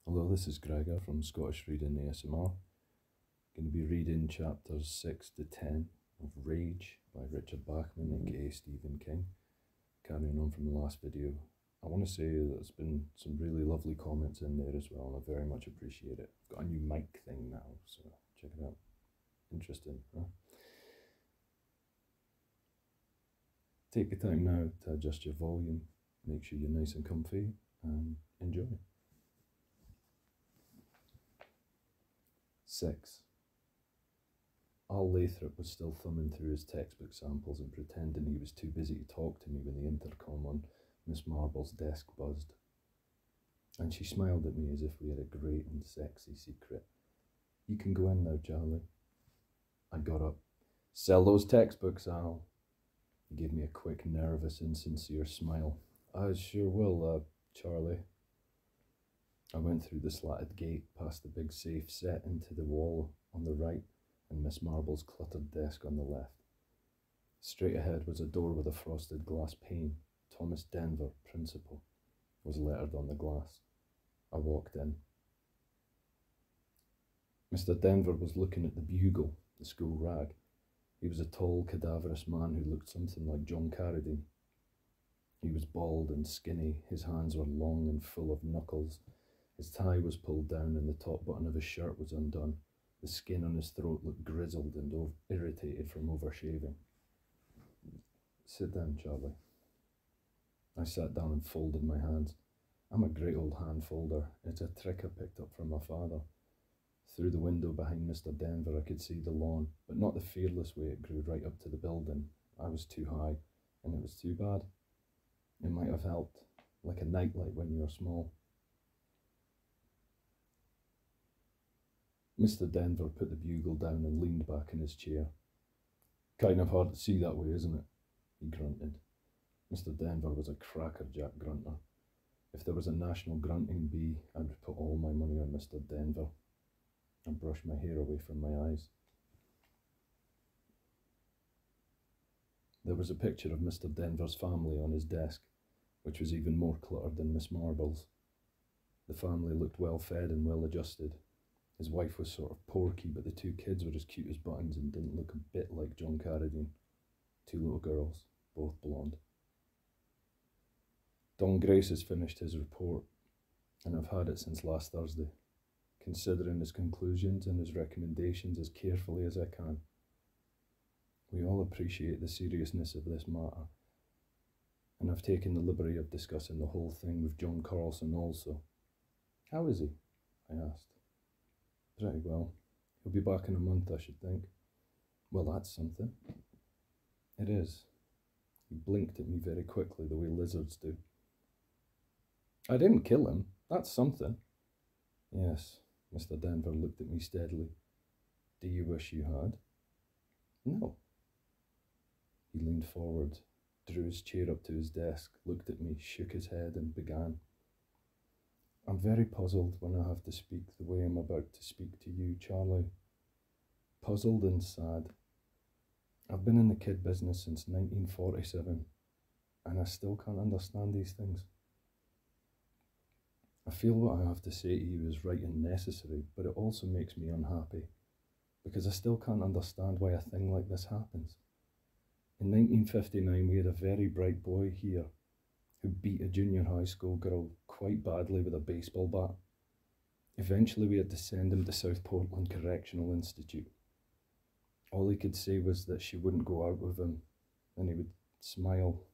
Hello, this is Gregor from Scottish Reading ASMR. Going to be reading chapters 6 to 10 of Rage by Richard Bachman, aka Stephen King. Carrying on from the last video, I want to say that there's been some really lovely comments in there as well, and I very much appreciate it. I've got a new mic thing now, so check it out. Interesting, huh? Take your time now to adjust your volume, make sure you're nice and comfy, and enjoy. 6. Al Lathrop was still thumbing through his textbook samples and pretending he was too busy to talk to me when the intercom on Miss Marble's desk buzzed. And she smiled at me as if we had a great and sexy secret. "You can go in now, Charlie." I got up. "Sell those textbooks, Al." He gave me a quick, nervous, insincere smile. "I sure will, Charlie." I went through the slatted gate, past the big safe set into the wall on the right, and Miss Marble's cluttered desk on the left. Straight ahead was a door with a frosted glass pane. "Thomas Denver, Principal," was lettered on the glass. I walked in. Mr. Denver was looking at the Bugle, the school rag. He was a tall, cadaverous man who looked something like John Carradine. He was bald and skinny, his hands were long and full of knuckles. His tie was pulled down and the top button of his shirt was undone. The skin on his throat looked grizzled and irritated from overshaving. "Sit down, Charlie." I sat down and folded my hands. I'm a great old hand folder. It's a trick I picked up from my father. Through the window behind Mr. Denver I could see the lawn, but not the fearless way it grew right up to the building. I was too high, and it was too bad. It might have helped, like a nightlight when you were small. Mr. Denver put the Bugle down and leaned back in his chair. "Kind of hard to see that way, isn't it?" he grunted. Mr. Denver was a crackerjack grunter. If there was a national grunting bee, I would put all my money on Mr. Denver. I brushed my hair away from my eyes. There was a picture of Mr. Denver's family on his desk, which was even more cluttered than Miss Marble's. The family looked well fed and well adjusted. His wife was sort of porky, but the two kids were as cute as buttons and didn't look a bit like John Carradine. 2 little girls, both blonde. Don Grace has finished his report, and I've had it since last Thursday, considering his conclusions and his recommendations as carefully as I can. We all appreciate the seriousness of this matter, and I've taken the liberty of discussing the whole thing with John Carlson also. "How is he?" I asked. "Pretty well. He'll be back in a month, I should think." "Well, that's something." "It is." He blinked at me very quickly, the way lizards do. "I didn't kill him. That's something." "Yes." Mr. Denver looked at me steadily. "Do you wish you had?" "No." He leaned forward, drew his chair up to his desk, looked at me, shook his head, and began. "I'm very puzzled when I have to speak the way I'm about to speak to you, Charlie. Puzzled and sad. I've been in the kid business since 1947, and I still can't understand these things. I feel what I have to say to you is right and necessary, but it also makes me unhappy, because I still can't understand why a thing like this happens. In 1959, we had a very bright boy here who beat a junior high school girl quite badly with a baseball bat. Eventually we had to send him to South Portland Correctional Institute. All he could say was that she wouldn't go out with him, and he would smile."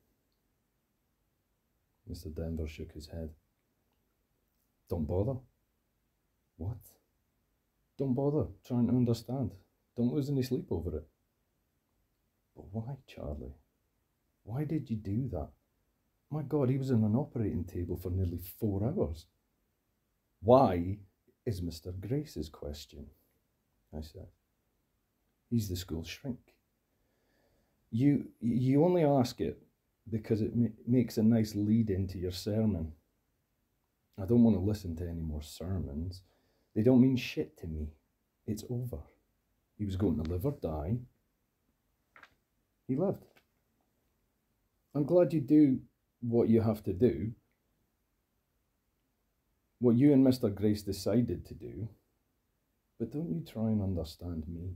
Mr. Denver shook his head. "Don't bother." "What?" "Don't bother trying to understand. Don't lose any sleep over it." "But why, Charlie? Why did you do that? My God, he was on an operating table for nearly 4 hours. "Why is Mr. Grace's question," I said. "He's the school shrink. You only ask it because it makes a nice lead into your sermon. I don't want to listen to any more sermons. They don't mean shit to me. It's over. He was going to live or die. He lived. I'm glad you do what you have to do, what you and Mr. Grace decided to do, but don't you try and understand me.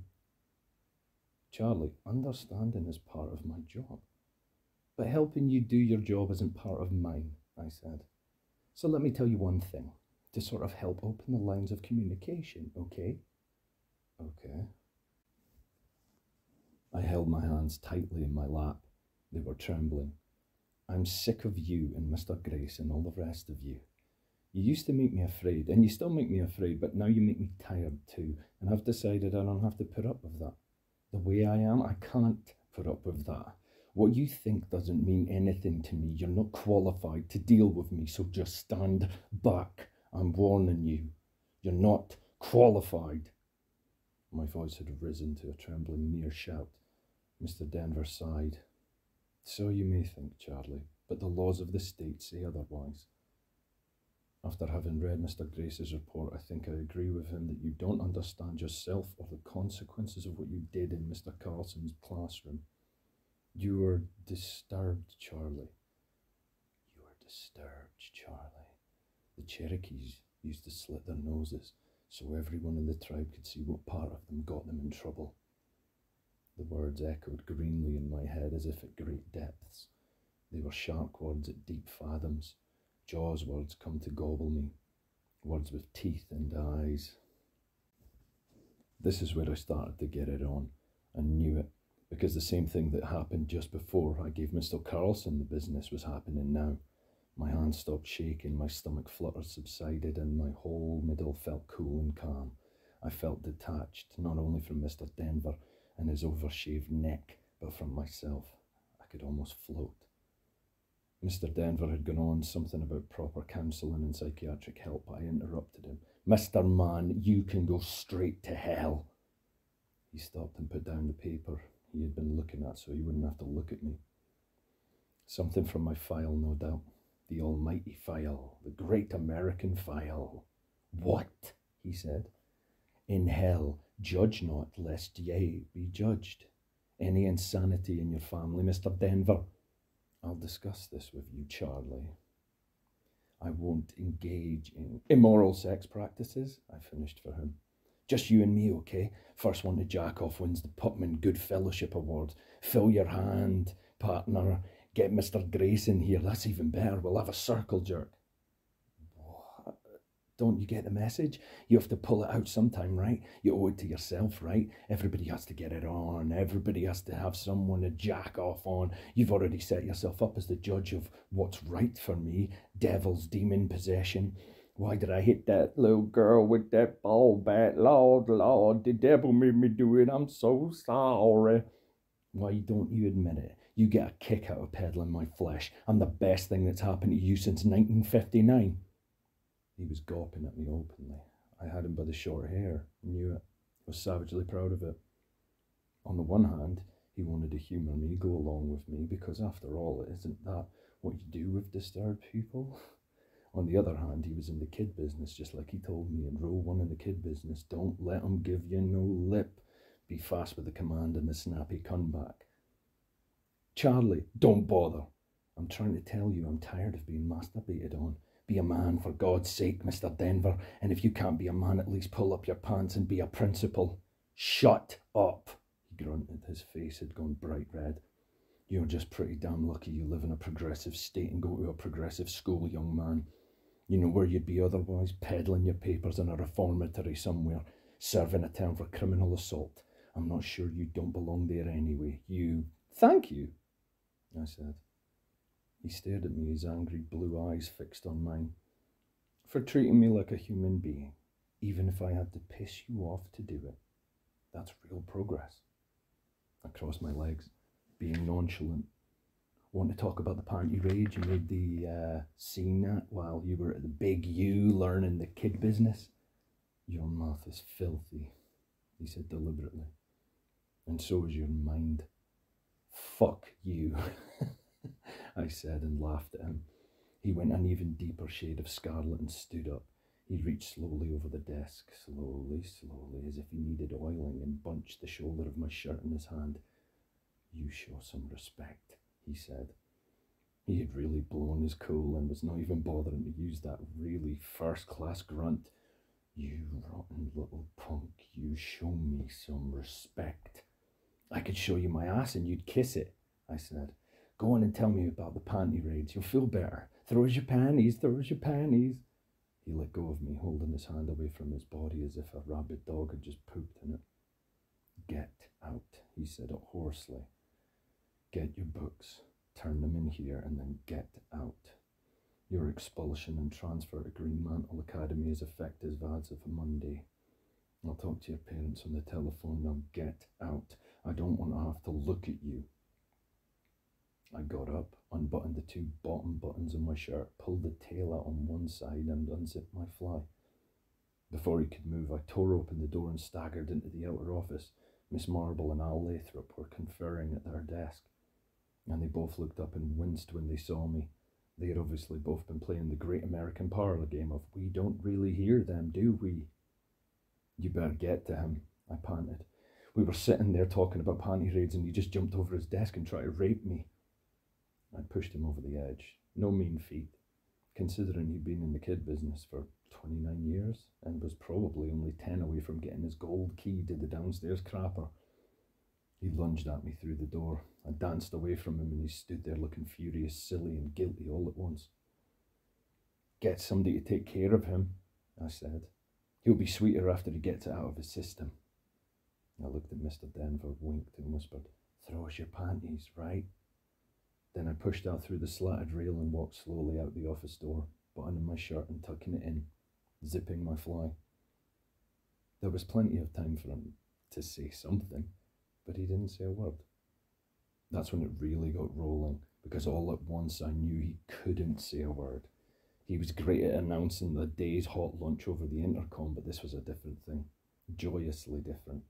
Charlie, understanding is part of my job, but helping you do your job isn't part of mine, I said. So let me tell you one thing, to sort of help open the lines of communication, okay? Okay. I held my hands tightly in my lap. They were trembling. I'm sick of you and Mr. Grace and all the rest of you. You used to make me afraid, and you still make me afraid, but now you make me tired too, and I've decided I don't have to put up with that. The way I am, I can't put up with that. What you think doesn't mean anything to me. You're not qualified to deal with me, so just stand back. I'm warning you. You're not qualified. My voice had risen to a trembling near shout. Mr. Denver sighed. So you may think, Charlie, but the laws of the state say otherwise. After having read Mr. Grace's report, I think I agree with him that you don't understand yourself or the consequences of what you did in Mr. Carlson's classroom. You were disturbed, Charlie. You were disturbed, Charlie. The Cherokees used to slit their noses so everyone in the tribe could see what part of them got them in trouble. The words echoed greenly in my head as if at great depths. They were shark words at deep fathoms. Jaws words come to gobble me. Words with teeth and eyes. This is where I started to get it on. I knew it, because the same thing that happened just before I gave Mr. Carlson the business was happening now. My hands stopped shaking, my stomach flutter subsided, and my whole middle felt cool and calm. I felt detached, not only from Mr. Denver and his overshaved neck, but from myself. I could almost float. Mr. Denver had gone on something about proper counselling and psychiatric help, but I interrupted him. Mr. Man, you can go straight to hell. He stopped and put down the paper he had been looking at so he wouldn't have to look at me. Something from my file, no doubt. The almighty file, the great American file. What? He said. In hell, judge not, lest ye be judged. Any insanity in your family, Mr. Denver? I'll discuss this with you, Charlie. I won't engage in immoral sex practices, I finished for him. Just you and me, okay? First one to jack off wins the Putman Good Fellowship Award. Fill your hand, partner. Get Mr. Grace in here. That's even better. We'll have a circle jerk. What? Don't you get the message? You have to pull it out sometime, right? You owe it to yourself, right? Everybody has to get it on. Everybody has to have someone to jack off on. You've already set yourself up as the judge of what's right for me. Devil's demon possession. Why did I hit that little girl with that ball bat? Lord, Lord, the devil made me do it. I'm so sorry. Why don't you admit it? You get a kick out of peddling my flesh. I'm the best thing that's happened to you since 1959. He was gawping at me openly. I had him by the short hair, knew it, was savagely proud of it. On the one hand, he wanted to humour me, go along with me, because after all, isn't that what you do with disturbed people? On the other hand, he was in the kid business, just like he told me in rule 1 in the kid business. Don't let him give you no lip. Be fast with the command and the snappy comeback. Charlie, don't bother. I'm trying to tell you I'm tired of being masturbated on. Be a man, for God's sake, Mr. Denver. And if you can't be a man, at least pull up your pants and be a principal. Shut up, he grunted. His face had gone bright red. You're just pretty damn lucky you live in a progressive state and go to a progressive school, young man. You know where you'd be otherwise, peddling your papers in a reformatory somewhere, serving a term for criminal assault. I'm not sure you don't belong there anyway. You... Thank you, I said. He stared at me, his angry blue eyes fixed on mine. For treating me like a human being, even if I had to piss you off to do it. That's real progress. I crossed my legs, being nonchalant. Want to talk about the panty raid you made the scene at while you were at the Big U learning the kid business? Your mouth is filthy, he said deliberately. And so is your mind. Fuck you, I said and laughed at him. He went an even deeper shade of scarlet and stood up. He reached slowly over the desk, slowly, as if he needed oiling, and bunched the shoulder of my shirt in his hand. You show some respect, he said. He had really blown his cool and was not even bothering to use that really first-class grunt. "You rotten little punk, you show me some respect." "I could show you my ass and you'd kiss it," I said. "Go on and tell me about the panty raids. You'll feel better. Throw us your panties, throw us your panties." He let go of me, holding his hand away from his body as if a rabid dog had just pooped in it. "Get out," he said hoarsely. "Get your books, turn them in here, and then get out. Your expulsion and transfer to Greenmantle Academy is effective as of Monday. I'll talk to your parents on the telephone. Now get out. I don't want to have to look at you." I got up, unbuttoned the two bottom buttons of my shirt, pulled the tail out on one side, and unzipped my fly. Before he could move, I tore open the door and staggered into the outer office. Miss Marble and Al Lathrop were conferring at their desk, and they both looked up and winced when they saw me. They had obviously both been playing the great American parlour game of "we don't really hear them, do we?" "You better get to him," I panted. "We were sitting there talking about panty raids and he just jumped over his desk and tried to rape me." I pushed him over the edge. No mean feat, considering he'd been in the kid business for 29 years and was probably only 10 away from getting his gold key to the downstairs crapper. He lunged at me through the door. I danced away from him and he stood there looking furious, silly and guilty all at once. "Get somebody to take care of him," I said. "He'll be sweeter after he gets it out of his system." I looked at Mr. Denver, winked and whispered, "Throw us your panties, right?" Then I pushed out through the slatted rail and walked slowly out the office door, buttoning my shirt and tucking it in, zipping my fly. There was plenty of time for him to say something, but he didn't say a word. That's when it really got rolling, because all at once I knew he couldn't say a word. He was great at announcing the day's hot lunch over the intercom, but this was a different thing, joyously different.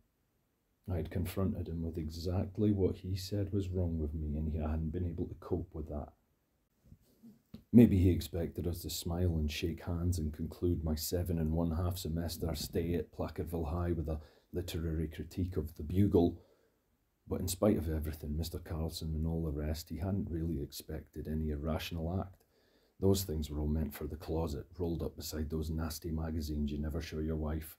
I had confronted him with exactly what he said was wrong with me, and he hadn't been able to cope with that. Maybe he expected us to smile and shake hands and conclude my 7 1/2 semester stay at Placerville High with a literary critique of the Bugle. But in spite of everything, Mr. Carlson and all the rest, he hadn't really expected any irrational act. Those things were all meant for the closet, rolled up beside those nasty magazines you never show your wife.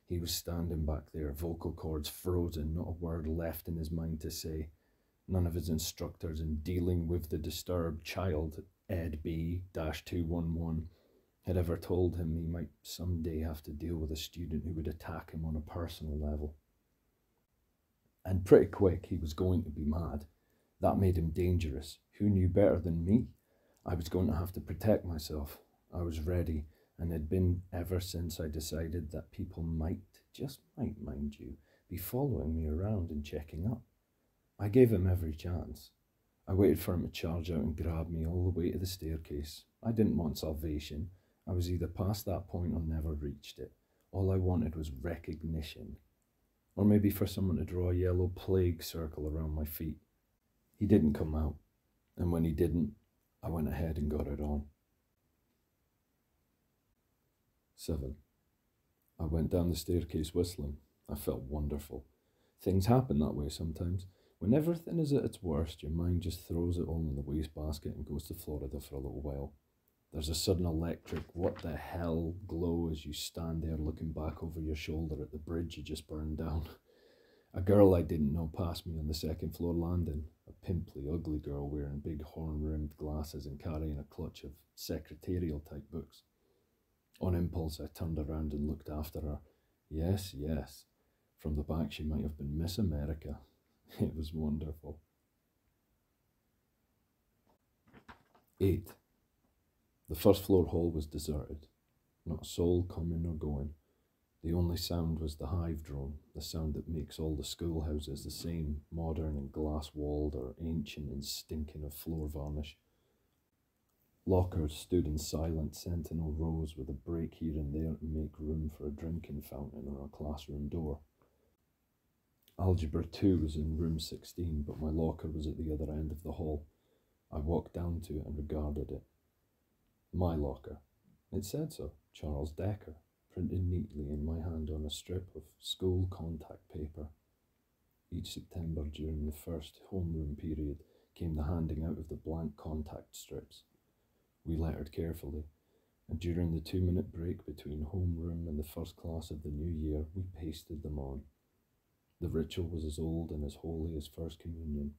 He was standing back there, vocal cords frozen, not a word left in his mind to say. None of his instructors in dealing with the disturbed child, Ed B-211, had ever told him he might someday have to deal with a student who would attack him on a personal level. And pretty quick he was going to be mad. That made him dangerous. Who knew better than me? I was going to have to protect myself. I was ready, and had been ever since I decided that people might, just might, mind you, be following me around and checking up. I gave him every chance. I waited for him to charge out and grab me all the way to the staircase. I didn't want salvation. I was either past that point or never reached it. All I wanted was recognition. Or maybe for someone to draw a yellow plague circle around my feet. He didn't come out, and when he didn't, I went ahead and got it on. 7. I went down the staircase whistling. I felt wonderful. Things happen that way sometimes. When everything is at its worst, your mind just throws it all in the wastebasket and goes to Florida for a little while. There's a sudden electric what the hell glow as you stand there looking back over your shoulder at the bridge you just burned down. A girl I didn't know passed me on the second floor landing, a pimply, ugly girl wearing big horn-rimmed glasses and carrying a clutch of secretarial-type books. On impulse, I turned around and looked after her. Yes, yes. From the back, she might have been Miss America. It was wonderful. 8. The first floor hall was deserted. Not a soul coming or going. The only sound was the hive drone, the sound that makes all the schoolhouses the same, modern and glass-walled or ancient and stinking of floor varnish. Lockers stood in silent sentinel rows with a break here and there to make room for a drinking fountain or a classroom door. Algebra 2 was in room 16, but my locker was at the other end of the hall. I walked down to it and regarded it. My locker. It said so, Charles Decker, printed neatly in my hand on a strip of school contact paper. Each September during the first homeroom period, came the handing out of the blank contact strips. We lettered carefully, and during the 2-minute break between homeroom and the first class of the new year, we pasted them on. The ritual was as old and as holy as First Communion.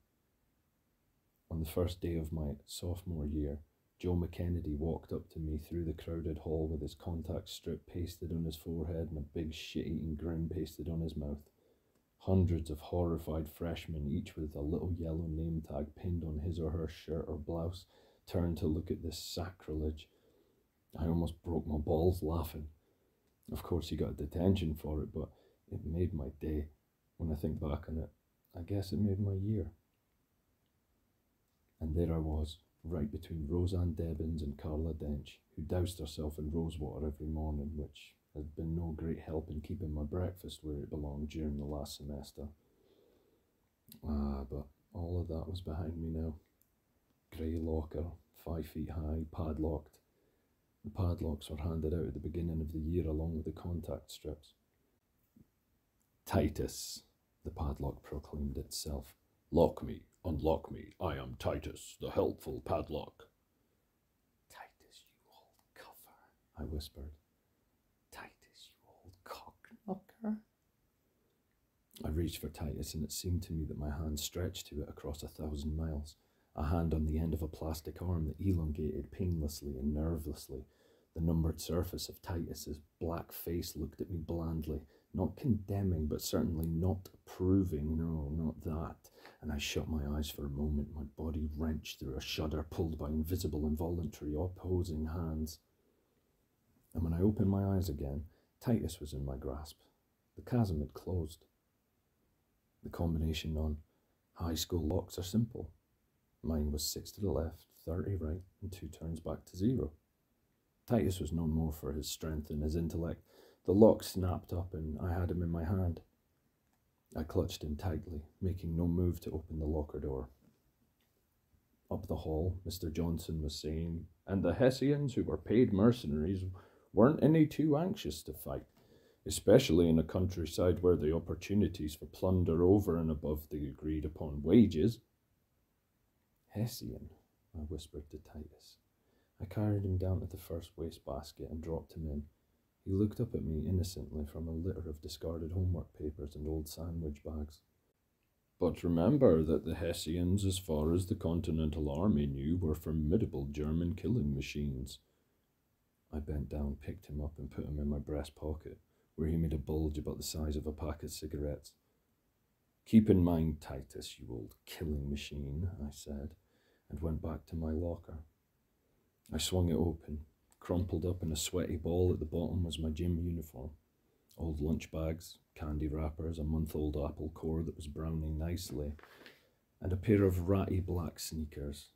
On the first day of my sophomore year, Joe McKennedy walked up to me through the crowded hall with his contact strip pasted on his forehead and a big shit-eating grin pasted on his mouth. Hundreds of horrified freshmen, each with a little yellow name tag pinned on his or her shirt or blouse, turned to look at this sacrilege. I almost broke my balls laughing. Of course he got detention for it, but it made my day. When I think back on it, I guess it made my year. And there I was, right between Roseanne Debbins and Carla Dench, who doused herself in rosewater every morning, which had been no great help in keeping my breakfast where it belonged during the last semester. But all of that was behind me now. Grey locker, 5 feet high, padlocked. The padlocks were handed out at the beginning of the year along with the contact strips. Titus, the padlock proclaimed itself. Lock me, unlock me, I am Titus, the helpful padlock. Titus, you old cover, I whispered. Titus, you old cock-knocker. I reached for Titus, and it seemed to me that my hand stretched to it across 1,000 miles, a hand on the end of a plastic arm that elongated painlessly and nervelessly. The numbered surface of Titus's black face looked at me blandly, not condemning, but certainly not approving. No, not that. And I shut my eyes for a moment, my body wrenched through a shudder pulled by invisible, involuntary, opposing hands. And when I opened my eyes again, Titus was in my grasp. The chasm had closed. The combination on high school locks are simple. Mine was 6 to the left, 30 right, and 2 turns back to 0. Titus was known more for his strength and his intellect. The lock snapped up and I had him in my hand. I clutched him tightly, making no move to open the locker door. Up the hall, Mr. Johnson was saying, and the Hessians, who were paid mercenaries, weren't any too anxious to fight, especially in a countryside where the opportunities for plunder over and above the agreed-upon wages. Hessian, I whispered to Titus. I carried him down to the first wastebasket and dropped him in. He looked up at me innocently from a litter of discarded homework papers and old sandwich bags. But remember that the Hessians, as far as the Continental Army knew, were formidable German killing machines. I bent down, picked him up and put him in my breast pocket, where he made a bulge about the size of a pack of cigarettes. Keep in mind, Titus, you old killing machine, I said, and went back to my locker. I swung it open. Crumpled up in a sweaty ball at the bottom was my gym uniform. Old lunch bags, candy wrappers, a month-old apple core that was browning nicely, and a pair of ratty black sneakers.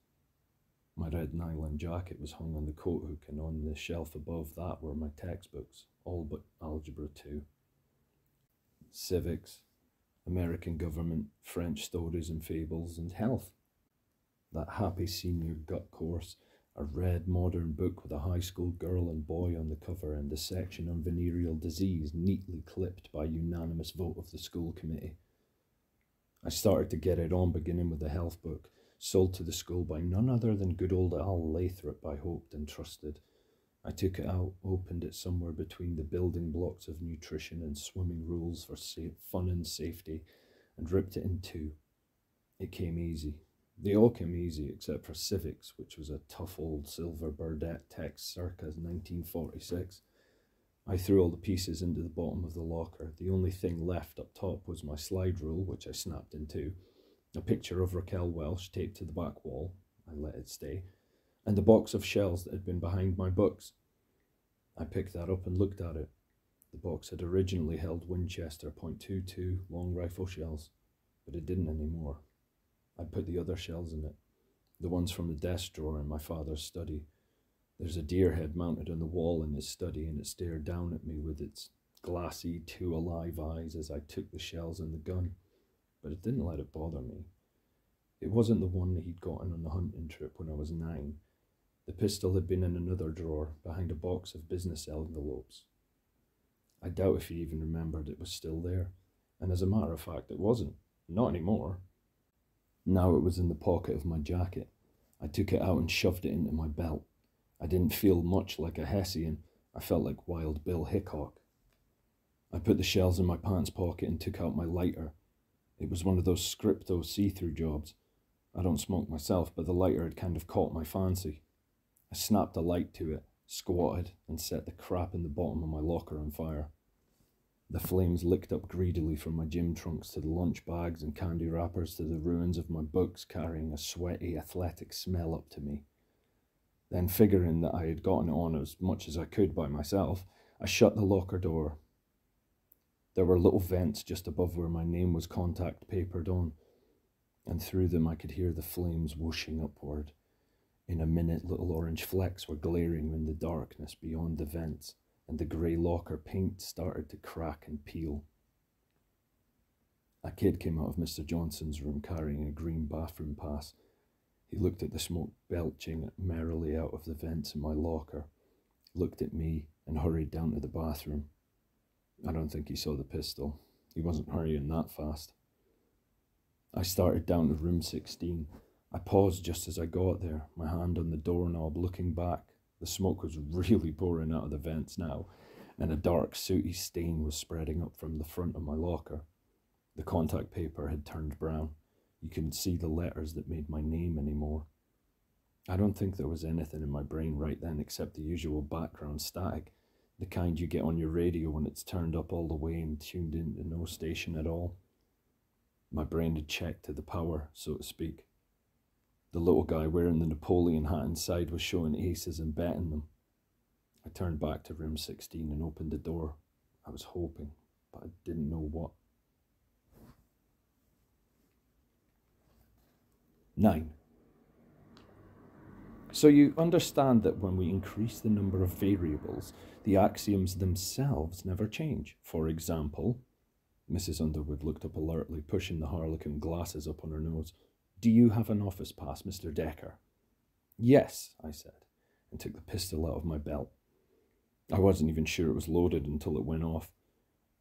My red nylon jacket was hung on the coat hook, and on the shelf above that were my textbooks, all but Algebra 2. Civics, American government, French stories and fables, and health. That happy senior gut course, a red modern book with a high school girl and boy on the cover and a section on venereal disease neatly clipped by unanimous vote of the school committee. I started to get it on, beginning with the health book, sold to the school by none other than good old Al Lathrop, I hoped and trusted. I took it out, opened it somewhere between the building blocks of nutrition and swimming rules for fun and safety, and ripped it in 2. It came easy. They all came easy except for civics, which was a tough old silver Burdett text circa 1946. I threw all the pieces into the bottom of the locker. The only thing left up top was my slide rule, which I snapped in 2, a picture of Raquel Welch taped to the back wall, I let it stay, and the box of shells that had been behind my books. I picked that up and looked at it. The box had originally held Winchester .22 long rifle shells, but it didn't anymore. I put the other shells in it, the ones from the desk drawer in my father's study. There's a deer head mounted on the wall in his study, and it stared down at me with its glassy, too alive eyes as I took the shells and the gun, but it didn't let it bother me. It wasn't the one that he'd gotten on the hunting trip when I was 9. The pistol had been in another drawer, behind a box of business envelopes. I doubt if he even remembered it was still there, and as a matter of fact, it wasn't. Not anymore. Now it was in the pocket of my jacket. I took it out and shoved it into my belt. I didn't feel much like a Hessian. I felt like Wild Bill Hickok. I put the shells in my pants pocket and took out my lighter. It was one of those Scripto see-through jobs. I don't smoke myself, but the lighter had kind of caught my fancy. I snapped a light to it, squatted, and set the crap in the bottom of my locker on fire. The flames licked up greedily from my gym trunks to the lunch bags and candy wrappers to the ruins of my books, carrying a sweaty, athletic smell up to me. Then, figuring that I had gotten it on as much as I could by myself, I shut the locker door. There were little vents just above where my name was contact papered on, and through them I could hear the flames whooshing upward. In a minute, little orange flecks were glaring in the darkness beyond the vents, and the grey locker paint started to crack and peel. A kid came out of Mr. Johnson's room carrying a green bathroom pass. He looked at the smoke belching merrily out of the vents in my locker, looked at me, and hurried down to the bathroom. I don't think he saw the pistol. He wasn't hurrying that fast. I started down to room 16. I paused just as I got there, my hand on the doorknob, looking back. The smoke was really pouring out of the vents now, and a dark, sooty stain was spreading up from the front of my locker. The contact paper had turned brown. You couldn't see the letters that made my name anymore. I don't think there was anything in my brain right then except the usual background static, the kind you get on your radio when it's turned up all the way and tuned into no station at all. My brain had checked to the power, so to speak. The little guy wearing the Napoleon hat inside was showing aces and betting them. I turned back to room 16 and opened the door. I was hoping, but I didn't know what. 9. So you understand that when we increase the number of variables, the axioms themselves never change. For example, Mrs. Underwood looked up alertly, pushing the harlequin glasses up on her nose. Do you have an office pass, Mr. Decker? Yes, I said, and took the pistol out of my belt. I wasn't even sure it was loaded until it went off.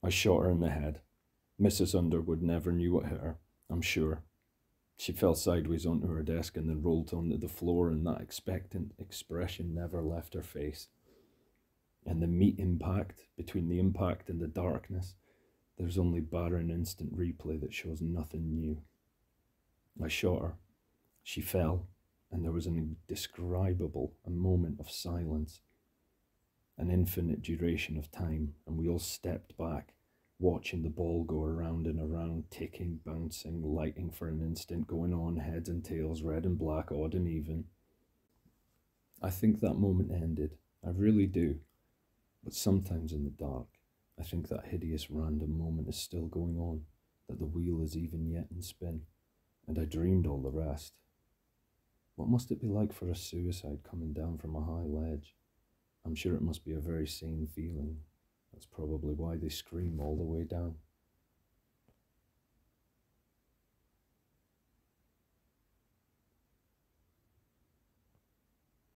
I shot her in the head. Mrs. Underwood never knew what hit her, I'm sure. She fell sideways onto her desk and then rolled onto the floor, and that expectant expression never left her face. And the meat impact, between the impact and the darkness, there's only barren instant replay that shows nothing new. I shot her. She fell, and there was an indescribable moment of silence, an infinite duration of time, and we all stepped back, watching the ball go around and around, ticking, bouncing, lighting for an instant, going on, heads and tails, red and black, odd and even. I think that moment ended. I really do. But sometimes in the dark, I think that hideous random moment is still going on, that the wheel is even yet in spin, and I dreamed all the rest. What must it be like for a suicide coming down from a high ledge? I'm sure it must be a very sane feeling. That's probably why they scream all the way down.